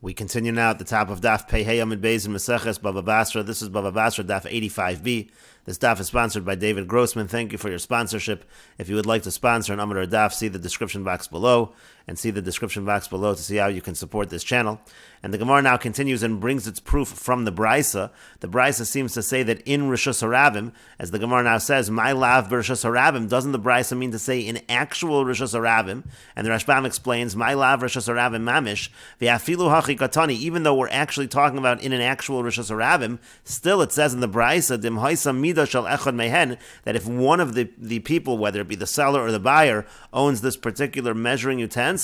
We continue now at the top of Daf Yomi Gemara in Meseches, Bava Basra. This is Bava Basra Daf 85b. This daf is sponsored by David Grossman. Thank you for your sponsorship. If you would like to sponsor an Amar Daf, see the description box below, and see the description box below to see how you can support this channel. And the Gemara now continues and brings its proof from the Brisa. The Brisa seems to say that in Rishus Harabim, as the Gemara now says, my lav b'Rishus Harabim, doesn't the Brisa mean to say in actual Rishus Harabim? And the Rashbam explains, my lav Rishus Harabim mamish, v'afilu hachi katani, even though we're actually talking about in an actual Rishus Harabim, still it says in the Brisa, dim haisa mida shel echad mehen, that if one of the people, whether it be the seller or the buyer, owns this particular measuring utensil,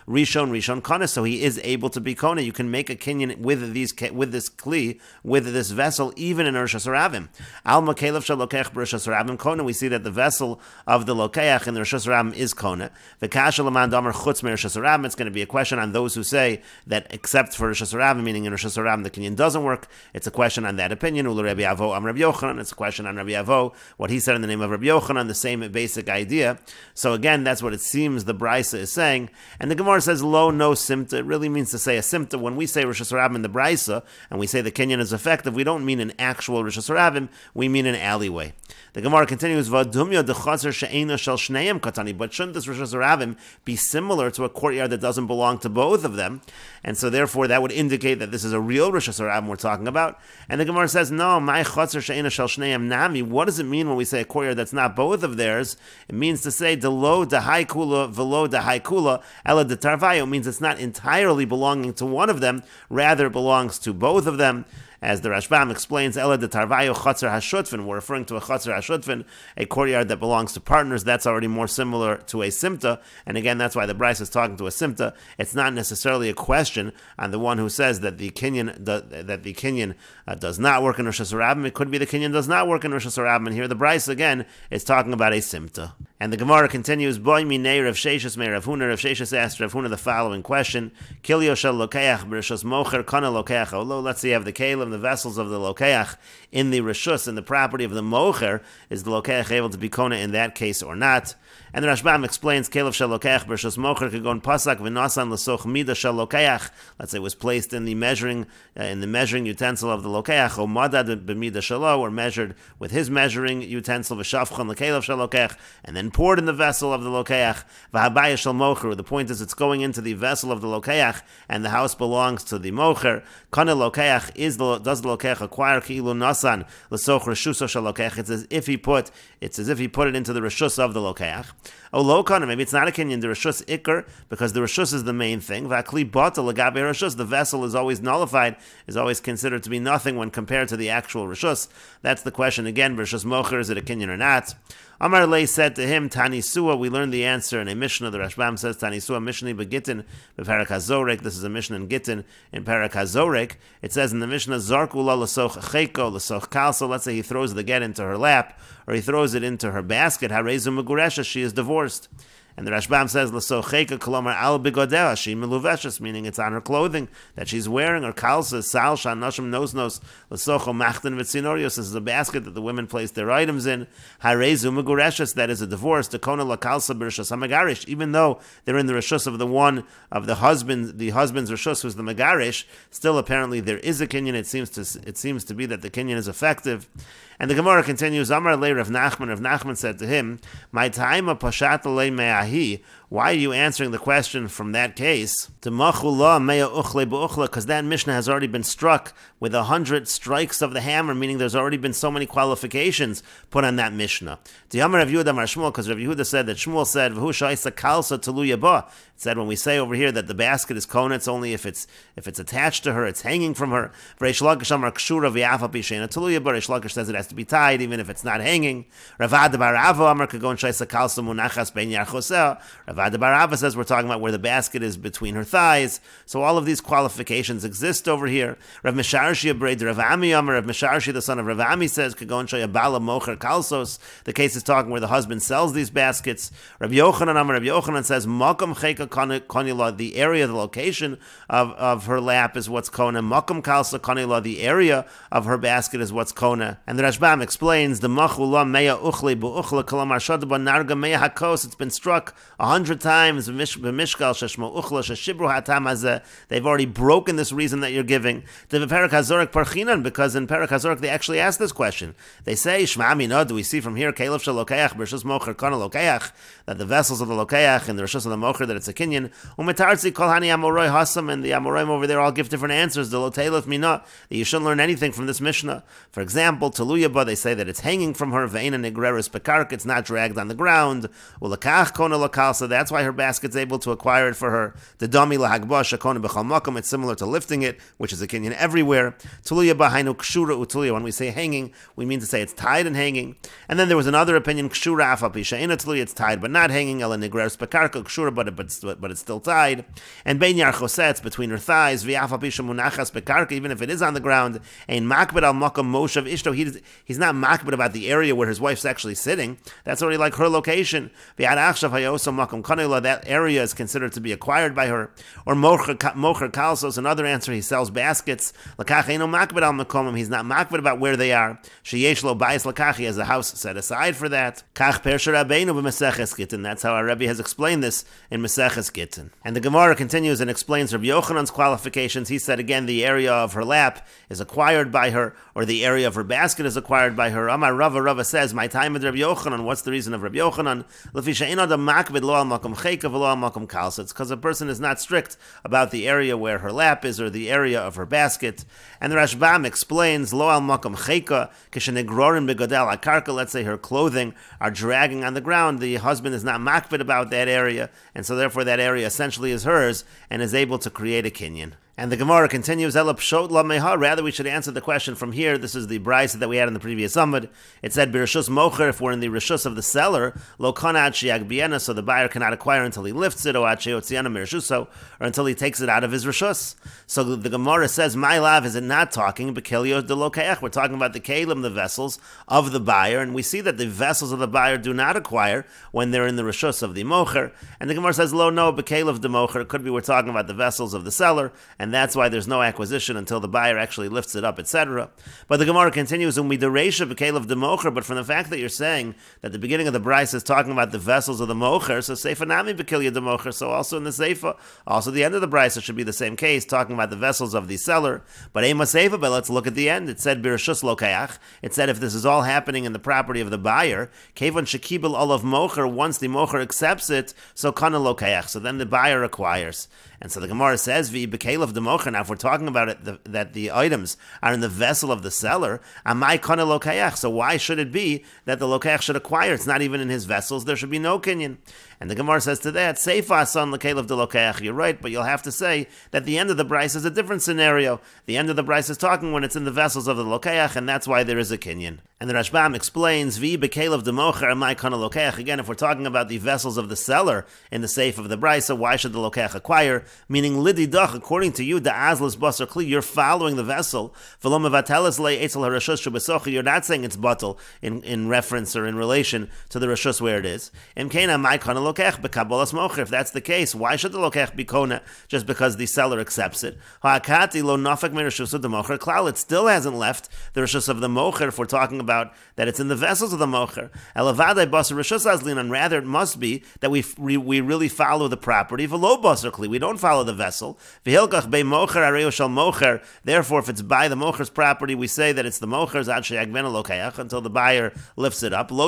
rishon kana, so he is able to be kona. You can make a kinyan with this kli, with this vessel, even in Rishus Harabim. Al makelev shel lokech b'Rishus Harabim kona. We see that the vessel of the lokeach in the Rishus Harabim is kona. V'kasha l'man damer chutz me'Rishus Harabim. It's going to be a question on those who say that except for Rishus Harabim, meaning in Rishus Harabim the kinyan doesn't work. It's a question on that opinion. Ula Rabbi Avo am Rabbi Yochanan. It's a question on Rabbi Avo, what he said in the name of Rabbi Yochanan, the same basic idea. So again, that's what it seems the Brisa is saying. And the Gemara says, lo, no simta. It really means to say a simta. When we say Rishus Harabim in the Brisa, and we say the kinyan is effective, we don't mean an actual Rishus Harabim, we mean an alleyway. The Gemara continues, Vadumya dechaser she'ena shel shneim katani. But shouldn't this Rishus Harabim be similar to a courtyard that doesn't belong to both of them? And so therefore that would indicate that this is a real Rishus Harabim we're talking about. And the Gemara says, no, my chaser she'ena shel shneim nami. What does it mean when we say a courtyard that's not both of theirs? It means to say, delo dahai kula velo dahai kula ela de tarvayo. It means it's not entirely belonging to one of them, rather it belongs to both of them. As the Rashbam explains, Ela de Tarvayo Chatzar Hashutfin, we're referring to a Chatzar Hashutfin, a courtyard that belongs to partners. That's already more similar to a Simta. And again, that's why the Bryce is talking to a Simta. It's not necessarily a question on the one who says that the kinyan does not work in Rishus Harabim. It could be the kinyan does not work in Rishus Harabim. And here the Bryce again is talking about a Simta. And the Gemara continues, Boy minei Rav Sheshis me Rav Huna. Rav Sheshis asked Rav Huna the following question: Kilyo shel lokeach b'Rishus mocher kana lokeach. Although let's say you have the kelim, the vessels of the lokeach in the rishus, in the property of the mocher, is the lokeach able to be kona in that case or not? And the Rashbam explains, Kelev shel lokeach b'Rishus mocher kagon pasak v'nasan l'soch mida shel lokeach. Let's say it was placed in the measuring utensil of the lokeach, or madad b'mida shelo, or measured with his measuring utensil v'shavchan l'kelev shel lokeach, and then poured in the vessel of the lokeach. V'habaya shel mocher. The point is, it's going into the vessel of the lokeach, and the house belongs to the mocher. Kana lokeach does the lokeach acquire ki'ilu nasan l'soch reshuso shel lokeach? It's as if he put it into the reshus of the lokeach. Oh, lo kana, maybe it's not a kinyan, the reshus ikr, because the reshus is the main thing. V'akli bata l'gabe reshus, the vessel is always nullified, is always considered to be nothing when compared to the actual reshus. That's the question again. Reshus mocher, is it a kinyan or not? Amar Lei said to him, Tanisua. We learned the answer in a Mishnah. The Rashbam says, Tanisua Mishnah beGittin beParak HaZorek. This is a Mishnah in Gittin in Parak HaZorek. It says in the Mishnah, Zarkula l'soch cheko l'soch kalso. Let's say he throws the get into her lap, or he throws it into her basket. Harezu meguresha, she is divorced. And the Rashbam says, L'socheka kolomar al bigodea, she meluveshes, meaning it's on her clothing that she's wearing, or kalsa, sal, shan, noshim, nosnos, l'socho machten v'tzinorios. This is a basket that the women place their items in. Harezu megureshes, that is a divorce. Tekona la kalsa b'rishus hamagarish, even though they're in the rishus of the husband's rishus, who's the megarish, still apparently there is a kinyan. It seems to be that the kinyan is effective. And the Gemara continues, Amar le Rav Nachman. Rav Nachman said to him, My taima pashat le me'ahi. Why are you answering the question from that case? Because that Mishnah has already been struck with 100 strikes of the hammer, meaning there's already been so many qualifications put on that Mishnah. Because Rav Yehuda said that Shmuel said, it said when we say over here that the basket is kona, it's only if it's attached to her, it's hanging from her. Reish Lakish says it has to be tied, even if it's not hanging. Ravad Barava says we're talking about where the basket is between her thighs. So all of these qualifications exist over here. Rav Mesharshi Rav Mesharshi, the son of Rav Ami, says Kagon Shaya Bala Mocher Kalsos. The case is talking where the husband sells these baskets. Rav Yochanan says Makam Cheka Konila, the area, the location of her lap is what's kona. Makam Kalsa Konila, the area of her basket is what's kona. And the Rashbam explains the Machula Meya Uchle Bu Uchle Kalamar Shadaba Narga Meya Hakos. It's been struck 100 100 times. They've already broken this reason that you're giving. Because in Perek HaZorek they actually ask this question. They say, do we see from here that the vessels of the Lokeach and the Rishus of the Mocher, that it's a Kinyan, and the Amoraim over there all give different answers, that you shouldn't learn anything from this Mishnah. For example, Taluyaba, they say that it's hanging from her, it's not dragged on the ground, so that's why her basket's able to acquire it for her. The Dami Lahagbash, it's similar to lifting it, which is a Kinyan everywhere. When we say hanging, we mean to say it's tied and hanging. And then there was another opinion, it's tied but not hanging, but it's still tied. And Bein Yarchoseh, it's between her thighs, even if it is on the ground. He's not makbid about the area where his wife's actually sitting. That's already like her location. That area is considered to be acquired by her. Or Mocher Kalsos, another answer, he sells baskets. He's not makbid about where they are. He has a house set aside for that. That's how our Rebbe has explained this in Meseches Gittin. And the Gemara continues and explains Rabbi Yochanan's qualifications. He said again, the area of her lap is acquired by her, or the area of her basket is acquired by her. Amar Rava says, my time with Rabbi Yochanan. What's the reason of Rabbi Yochanan? It's because a person is not strict about the area where her lap is or the area of her basket. And the Rashbam explains, lo al makom cheka, kishenegrorin begodel akarka, let's say her clothing are dragging on the ground, the husband is not makbid about that area, and so therefore that area essentially is hers and is able to create a kinyan. And the Gemara continues, rather we should answer the question from here. This is the brisa that we had in the previous Amud. It said, Birshus Mocher, if we're in the Rishus of the seller, Lo Kanat Shiagbiena, so the buyer cannot acquire until he lifts it, or until he takes it out of his Rishus. So the Gemara says, my lav, is it not talking, Bekelios de Lokeach? We're talking about the Kalim, the vessels of the buyer, and we see that the vessels of the buyer do not acquire when they're in the Rishus of the Mocher. And the Gemara says, Lo no, Bekeliv de Mocher. It could be we're talking about the vessels of the seller, and that's why there's no acquisition until the buyer actually lifts it up, etc. But the Gemara continues, but from the fact that you're saying that the beginning of the Bryce is talking about the vessels of the Mocher, so Seifa Nami Bekilya de Mocher, so also in the Seifa, also the end of the Bryce should be the same case, talking about the vessels of the seller. But Ema Seifa, but let's look at the end. It said Birashus Lokeach. It said if this is all happening in the property of the buyer, Kevon Shekibel Olav Mocher, once the Mocher accepts it, so Kana Lokeach, so then the buyer acquires. And so the Gemara says, Vi Bekelev de Mocher. Now, if we're talking about it, that the items are in the vessel of the seller, Amai Kana Lokeach. So why should it be that the Lokeach should acquire? It's not even in his vessels. There should be no kinyan. And the Gemara says to that, Seifa son Lekelev de Lokeach. You're right, but you'll have to say that the end of the Bryce is a different scenario. The end of the Bryce is talking when it's in the vessels of the Lokeach, and that's why there is a kinyan. And the Rashbam explains, Vi Bekelev de Mocher Amai Kana Lokeach. Again, if we're talking about the vessels of the seller in the safe of the Bryce, so why should the Lokeach acquire? Meaning, lididach, according to you, the azlas basar kli, you're following the vessel. You're not saying it's batal in reference or in relation to the reshus where it is. If that's the case, why should the lokech be kona just because the seller accepts it? It still hasn't left the reshus of the mocher if we're talking about that it's in the vessels of the mocher. Rather, it must be that we really follow the property. We don't follow the vessel. Therefore, if it's by the mocher's property, we say that it's the mocher's until the buyer lifts it up. And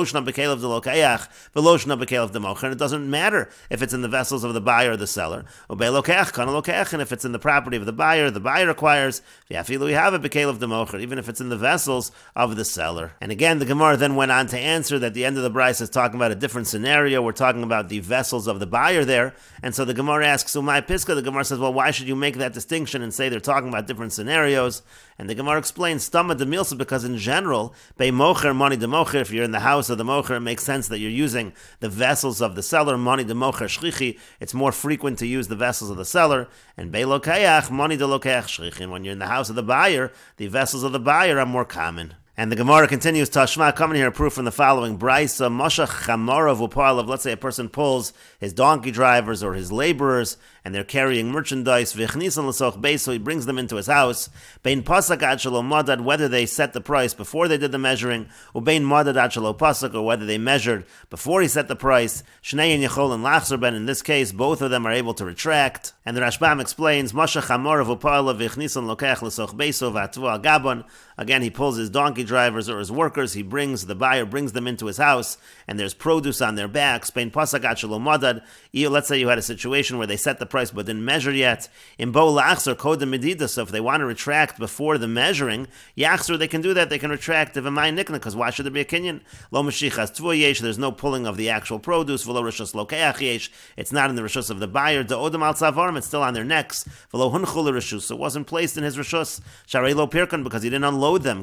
it doesn't matter if it's in the vessels of the buyer or the seller. And if it's in the property of the buyer acquires, even if it's in the vessels of the seller. And again, the Gemara then went on to answer that the end of the Bryce is talking about a different scenario. We're talking about the vessels of the buyer there. And so the Gemara asks, Umay Piska, the Gemara says, well, why should you make that distinction and say they're talking about different scenarios? And the Gemara explains, Stama de Milsa, because in general, Bei Mocher, Money de Mocher, if you're in the house of the Mocher, it makes sense that you're using the vessels of the seller, Money de Mocher Shchichi. It's more frequent to use the vessels of the seller. And Bei Lokeach, Money de Lokeach Shchichi. And when you're in the house of the buyer, the vessels of the buyer are more common. And the Gemara continues, Tashma, coming here, a proof from the following. Braisa, Moshe Chamarav Upalav. Let's say a person pulls his donkey drivers or his laborers, and they're carrying merchandise. V'chnisan l'soch beis, so he brings them into his house. Bein pasak ad shelo madad, whether they set the price before they did the measuring, ubein madad ad shelo pasak, or whether they measured before he set the price. Shnei and Yechol and Lachzer ben. In this case, both of them are able to retract. And the Rashbam explains, Moshe Chamarav Upalav v'chnisan lokech l'soch beiso v'atvu agabon. Again, he pulls his donkey drivers or his workers, the buyer brings them into his house, and there's produce on their backs. Let's say you had a situation where they set the price but didn't measure yet. In bo lachzer kodem medida, so if they want to retract before the measuring, yachzer, they can do that, they can retract because why should there be a kinyan? Lo mashichas tvu yesh, there's no pulling of the actual produce. V'lo rishus lokeach yesh, it's not in the rishus of the buyer. De odem al tzavarim, it's still on their necks. V'lo hunchul rishus, so it wasn't placed in his rishus. Sharei lo pirkan, because he didn't unload them,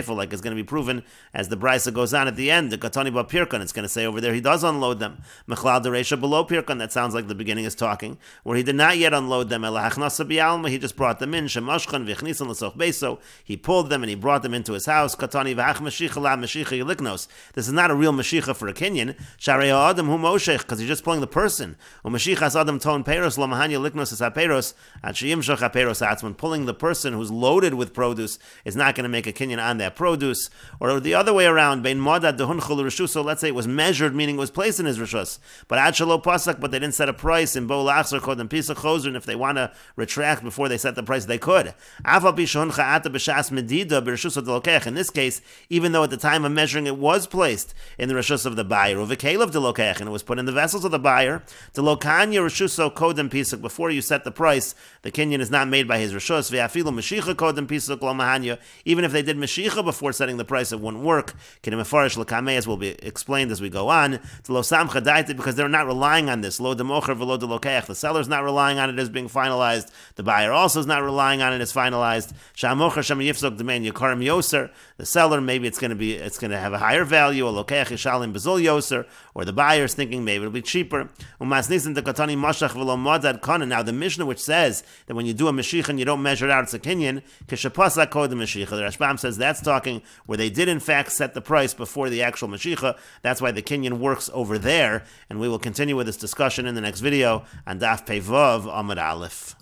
like it's going to be proven as the brisa goes on at the end. The katani ba pirkan, it's going to say over there he does unload them. Mechlal dereisha below pirkan, that sounds like the beginning is talking, where he did not yet unload them. He just brought them in. Shemashchan v'chnisan l'soch beso, he pulled them and he brought them into his house. Katani v'ach mashicha la mashicha yiliknos. This is not a real mashicha for a kinyan. Sharei ha'adam hu moshech, because he's just pulling the person. U'mashichas adam ton peros lo mahanya liknos es haperos at sheyimshach haperos atzman. Pulling the person who's loaded with produce is not going to make a kinyan on that produce. Or the other way around, bein modad dehunchul rishus, so let's say it was measured, meaning it was placed in his rishus, but ad shelo pasak, but they didn't set a price in bo lachzer kodem pisach chozer, and if they want to retract before they set the price, they could. Aval bishoncha ata b'shas medida b'rishus delokech. In this case, even though at the time of measuring it was placed in the rishus of the buyer, uvekelev delokech, and it was put in the vessels of the buyer, delokanya rishuso kodem pisach, before you set the price, the kinyan is not made by his rishus. Ve'afilu mashicha kodem pisach lo mahanya, even if they did mashicha before setting the price, it wouldn't work. As will be explained as we go on, because they're not relying on this. Lo democher v'lo delokech. The seller's not relying on it as being finalized. The buyer also is not relying on it as finalized. Shamocher shem yifzok demen yikarim yoser. The seller, maybe it's going to have a higher value. Or lokech yishalim bezol yoser. Or the buyer is thinking maybe it'll be cheaper. Umasnisin dekatani mashach v'lo madad kana. Now the Mishnah which says that when you do a mashiach and you don't measure it out, it's a kinyan. Kishapasa kodem mashiach. The Rashbam says that's talking where they did in fact set the price before the actual mashiach. That's why the kinyan works over there. And we will continue with this discussion in the next video on Daf Pei Vav Amud Aleph.